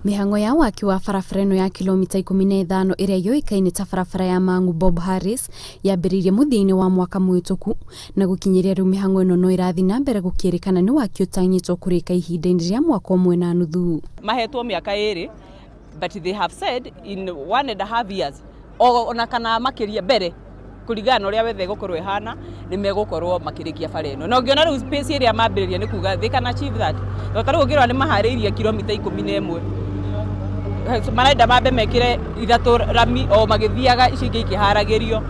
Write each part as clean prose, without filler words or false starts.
Mihango ya waki wa barabara ĩno ya kilomita 15 ĩrĩa yoĩkaine ta barabara ya Mang'u Bob Harris yambĩrĩirie mũthia-inĩ wa mwaka mũhĩtũku na gũkinyĩria rĩu mihango ĩno no ĩrathiĩ na mbere gũkĩrĩkana nĩ waki ũtanyĩtwo kũrĩka ihinda-inĩ rĩa mwaka ũmwe na nuthu. Mahetwo mĩaka 2 but they have said in 1.5 years ona kana makĩria mbere kũringana na ũrĩa wethe gũkorwo ihana nĩ megũkorwo makĩrĩkia bara ĩno. Na ũngĩona rĩu space ĩrĩa mambĩrĩria nĩ kuga they can achieve that. Tarĩu ũngĩrora nĩ maharĩirie kilomita 11 marenda mambe mekire ithatũ rami o magĩthiaga icingĩ ikiharagĩrio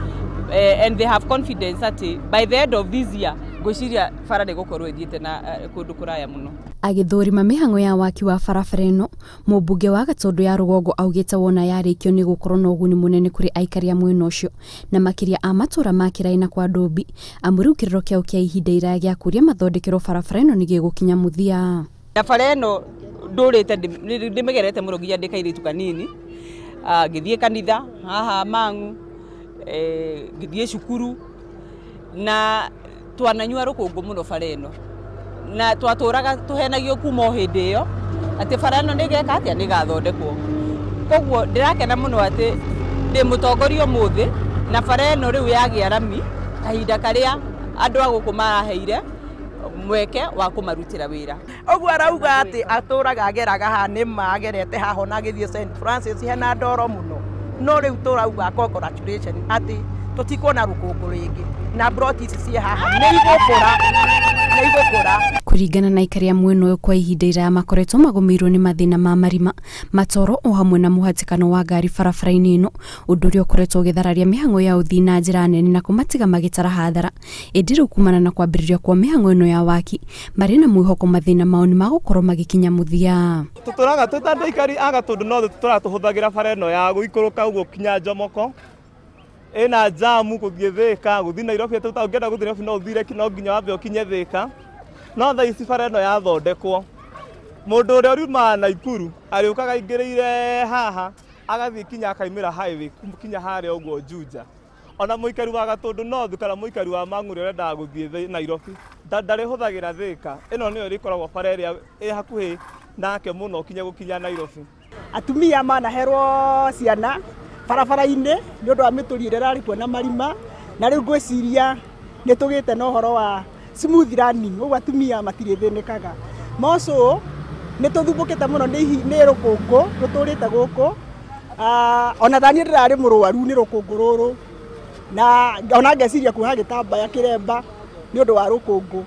and they have confidence that by the end of this year gwĩciria bara nĩ gũkorwo ĩthiĩte na kũndũ kũraya mũno. Agĩthũrima mihango ya waki wa barabara ĩno, mũmbunge wa Gatũndũ ya Rũgongo augĩte wona yarĩkio nĩ gũkorwo na ũguni mũnene kũrĩ aikari a mwena ũcio na makĩria a matũra ma Kĩraĩ na kwa Ndũmbi amu rĩu kĩrĩro kĩao kĩa ihinda iraya gĩa kũria mathondekerwo barabara ĩno nĩ gĩgũkinya mũthia. Bara ĩno ndũrĩte ndĩmĩgerete mũno nginya ndĩ kairĩtu kanini ngĩthiĩ kanitha haha Mang'u ngĩthiĩ cukuru na twananyua rũkũngũ mũno bara ĩno na twatũraga tũhenagio kuma hĩndĩ ĩyo atĩ bara ĩno nĩ geka atĩa nĩ gathondekwo. Koguo ndĩrakena mũno atĩ ndĩ mũtongoria ũmũthĩ na bara ĩno rĩu yagĩa rami kahinda karĩa andũ a gũkũ maraheire mweke wa kũmarutĩra wĩra. Ũguo arauga atĩ atũraga ageraga haha nĩ magerete haha na agĩthiĩ St Francis hena ndoro mũno no rĩu tũrauga congratulations atĩ tũtikuona rũkũngũ rĩngĩ na broti ici ciĩ haha nĩ igũkũra. Kũringana na aikari a mwena ũyũ kwa ihinda iraya makoretwo magũmĩirwo nĩ mathĩna ma marima matoro o hamwe na mũhatĩkano wa ngari barabara-inĩ ĩno ũndũ ũrĩa ũkoretwo ũgĩthararia mĩhango ya ũthii na njĩra nene na kũmatiga magĩtara hathara. Ĩndĩ rĩu kumana na kwambĩrĩria kwa mĩhango ĩno ya waki marĩ na mwĩhoko mathĩna mao nĩ magũkorwo magĩkinya mũthia. Tũtũraga twĩ ta aikari a Gatũndũ no tũtũraga tũhũthagĩra bara ĩno ya gũikũrũka ũguo kinya Njomoko ĩna jamu gũthiĩ Thĩka gũthiĩ Nairobi ũngĩenda gũthiĩ Nairobi no ũthire no nginya wambe ũkinye Thĩka no thaa ici bara ĩno yathondekwo mũndũ ũrĩa ũriumaga Naikuru arĩũkaga aingĩrĩire haha agathiĩ kinya akaimĩra highway kinya harĩa ũguo Juja. Ona mũikari wa Gatũndũ North kana mũikari wa Mang'u ũrĩa ũrendaga gũthiĩ Nairobi ndarĩhũthagĩra Thĩka. Ĩno nĩyo ĩrĩkoragwo bara ĩrĩa ĩ hakuhĩ nake mũno gũkinya Nairobi. Atumia manaherwo ciana barabara-inĩ nĩ ũndũ wa mĩtũrĩ ĩrĩa ĩrarĩ kuo na marima na rĩu ngwĩciria nĩ tũgĩte na ũhoro wa smooth running ũguo atumia matirĩ thĩnĩkaga. Moco nĩ tũthumbũkĩte mũno nĩ rũkũngũ rũtũrĩte gũkũ ona thani ndĩrarĩ mũrwaru nĩ rũkũngũ rũrũ na ona ngeciria kuoha gĩtambaya kĩremba nĩ ũndũ wa rũkũngũ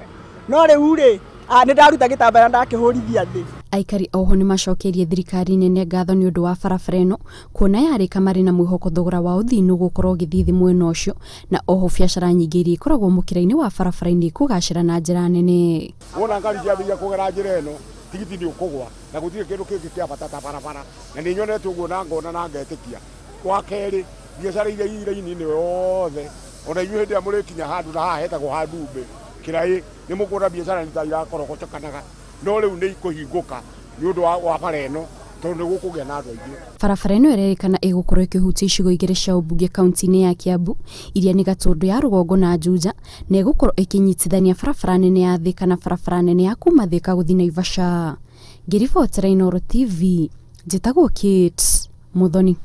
no rĩu rĩ nĩ ndaruta gĩtambaya ndakĩhũrithia thĩ. Aikari oho nĩ macokeirie thirikari nene ngatho nĩ ũndũ wa barabara ĩno kuona yarĩka marĩ na mwĩhoko thogora wa ũthii nĩ ũgũkorwo ũgĩthiĩ thĩ mwena ũcio na oho biacara nyingĩ iria ikoragwo mũkĩra-inĩ wa barabara-inĩ kũgacĩra na njĩra nene. Wona ngari ciambĩrĩria kũgera njĩra ĩno tigiti nĩ ũkũgwa na gũtirĩ kĩndũ kĩngĩ kĩa bata ta barabara na nĩ nyonete ũguo na ngona na ngetĩkia. Wa kerĩ biacara iria iraini-inĩ yothe ona inyuĩ hĩndĩ ĩrĩa mũrĩkinya handũ na haha hetagwo ha Ndũmbĩ Kĩraĩ nĩ mũkuona biacara nĩ ta irakorogocokanaga no rĩu nĩ ikũhingũka nĩ ũndũ wa bara ĩno tondũ nĩ gũkũgĩa na andũ aingĩ. Barabara ĩno ĩrerĩkana ĩgũkorwo ĩkĩhutia icigo igĩrĩ cia ũmbunge kaunti-inĩ ya Kiambu iria nĩ Gatũndũ ya Rũgongo na Juja na ĩgũkorwo ĩkĩnyitithania barabara nene ya Thĩka na barabara nene ya kuma Thĩka gũthiĩ Naivasha. Ngĩribotera Inooro TV njĩtagwo Kate Muthoni.